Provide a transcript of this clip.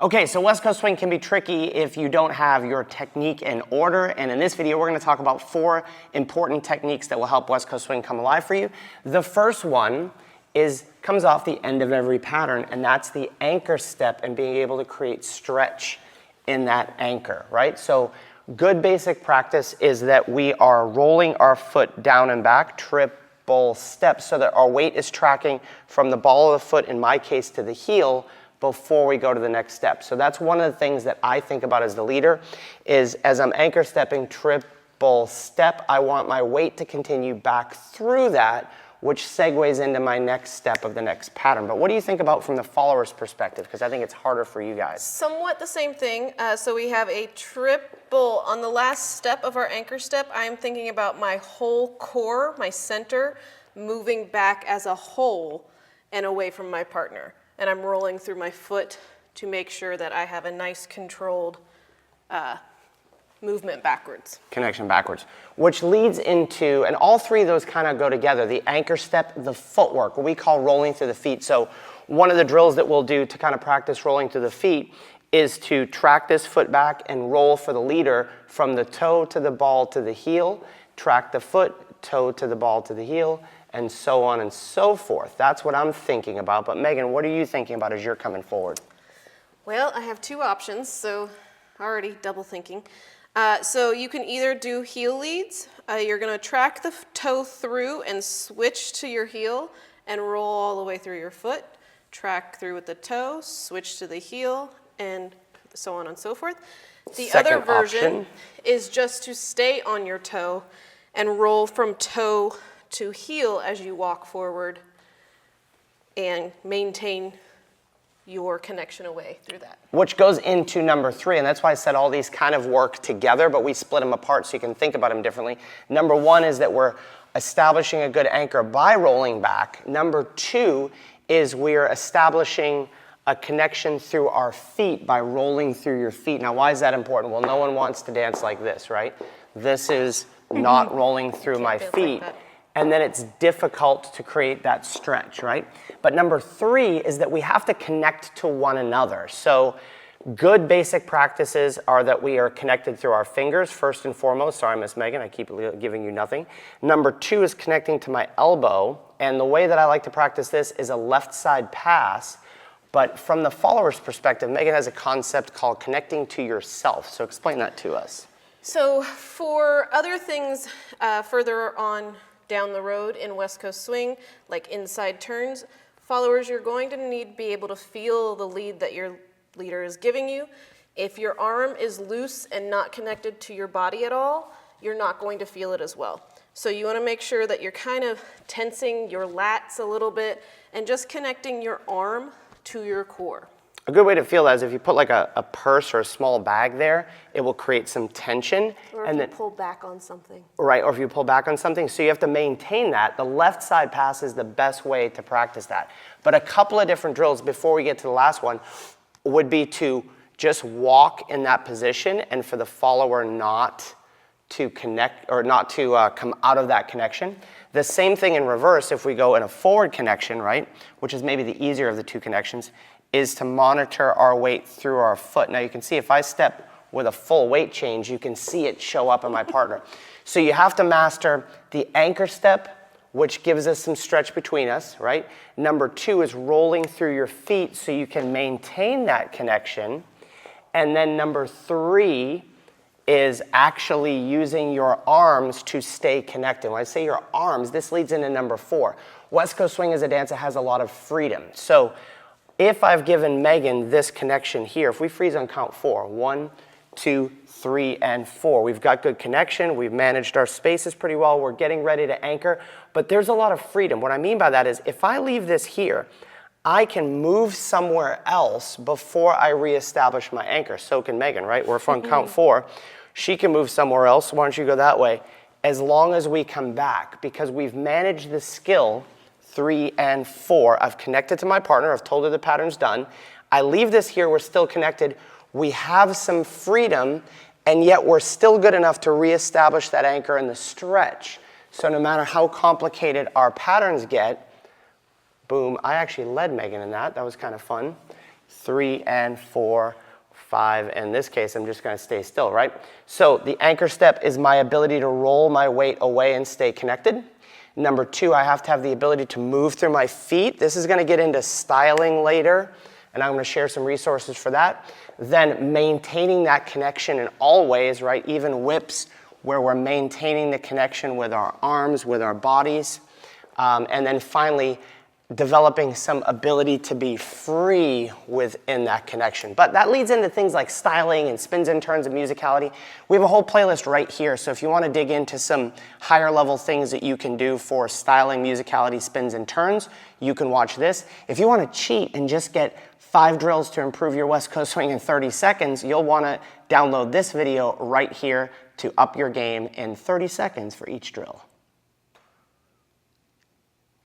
Okay, so West Coast swing can be tricky if you don't have your technique in order, and in this video we're going to talk about 4 important techniques that will help West Coast swing come alive for you. The first one comes off the end of every pattern, and that's the anchor step and being able to create stretch in that anchor, right? So good basic practice is that we are rolling our foot down and back, triple steps, so that our weight is tracking from the ball of the foot, in my case, to the heel, before we go to the next step. So that's one of the things that I think about as the leader, is as I'm anchor stepping triple step, I want my weight to continue back through that, which segues into my next step of the next pattern. But what do you think about from the follower's perspective? Because I think it's harder for you guys. Somewhat the same thing. So we have a triple. On the last step of our anchor step, I'm thinking about my whole core, my center, moving back as a whole and away from my partner. And I'm rolling through my foot to make sure that I have a nice controlled movement backwards. Connection backwards, which leads into, and all 3 of those kind of go together, the anchor step, the footwork, what we call rolling through the feet. So one of the drills that we'll do to kind of practice rolling through the feet is to track this foot back and roll for the leader from the toe to the ball to the heel, track the foot, toe to the ball to the heel, and so on and so forth. That's what I'm thinking about. But Megan, what are you thinking about as you're coming forward? Well, I have 2 options, so already double thinking. So you can either do heel leads. You're going to track the toe through and switch to your heel and roll all the way through your foot. Track through with the toe, switch to the heel, and so on and so forth. The Second other version option is just to stay on your toe and roll from toe to heel as you walk forward and maintain your connection away through that. Which goes into number 3, and that's why I said all these kind of work together, but we split them apart so you can think about them differently. Number 1 is that we're establishing a good anchor by rolling back. Number 2 is we're establishing a connection through our feet by rolling through your feet. Now, why is that important? Well, no one wants to dance like this, right? This is not rolling through my feet. And then it's difficult to create that stretch, right? But number 3 is that we have to connect to one another. So good basic practices are that we are connected through our fingers, first and foremost. Sorry, Miss Megan, I keep giving you nothing. Number 2 is connecting to my elbow. And the way that I like to practice this is a left side pass. But from the follower's perspective, Megan has a concept called connecting to yourself. So explain that to us. So for other things further on down the road in West Coast swing, like inside turns, followers, you're going to need to be able to feel the lead that your leader is giving you. If your arm is loose and not connected to your body at all, you're not going to feel it as well. So you want to make sure that you're kind of tensing your lats a little bit and just connecting your arm to your core. A good way to feel that is if you put like a purse or a small bag there, it will create some tension. Or if you pull back on something. Right, or if you pull back on something. So you have to maintain that. The left side pass is the best way to practice that. But a couple of different drills before we get to the last one would be to just walk in that position and for the follower not to connect or not to come out of that connection. The same thing in reverse if we go in a forward connection, right, which is maybe the easier of the 2 connections, is to monitor our weight through our foot. Now you can see if I step with a full weight change, you can see it show up in my partner. So you have to master the anchor step, which gives us some stretch between us, right? Number 2 is rolling through your feet so you can maintain that connection. And then number 3 is actually using your arms to stay connected. When I say your arms, this leads into number 4. West Coast swing is a dance that has a lot of freedom. So if I've given Megan this connection here, if we freeze on count 4, 1, 2, 3, and 4, we've got good connection, we've managed our spaces pretty well, we're getting ready to anchor, but there's a lot of freedom. What I mean by that is if I leave this here, I can move somewhere else before I reestablish my anchor. So can Megan, right? We're on count 4. She can move somewhere else. Why don't you go that way? As long as we come back, because we've managed the skill 3 and 4. I've connected to my partner. I've told her the pattern's done. I leave this here. We're still connected. We have some freedom, and yet we're still good enough to reestablish that anchor in the stretch. So no matter how complicated our patterns get, boom, I actually led Megan in that. That was kind of fun. 3 and 4, 5. In this case, I'm just going to stay still, right? So the anchor step is my ability to roll my weight away and stay connected. Number 2, I have to have the ability to move through my feet. This is going to get into styling later, and I'm going to share some resources for that. Then maintaining that connection in all ways, right? Even whips, where we're maintaining the connection with our arms, with our bodies. And then finally, developing some ability to be free within that connection. But that leads into things like styling and spins and turns and musicality. We have a whole playlist right here, so if you want to dig into some higher level things that you can do for styling, musicality, spins and turns, you can watch this. If you want to cheat and just get 5 drills to improve your West Coast swing in 30 seconds, you'll want to download this video right here to up your game in 30 seconds for each drill.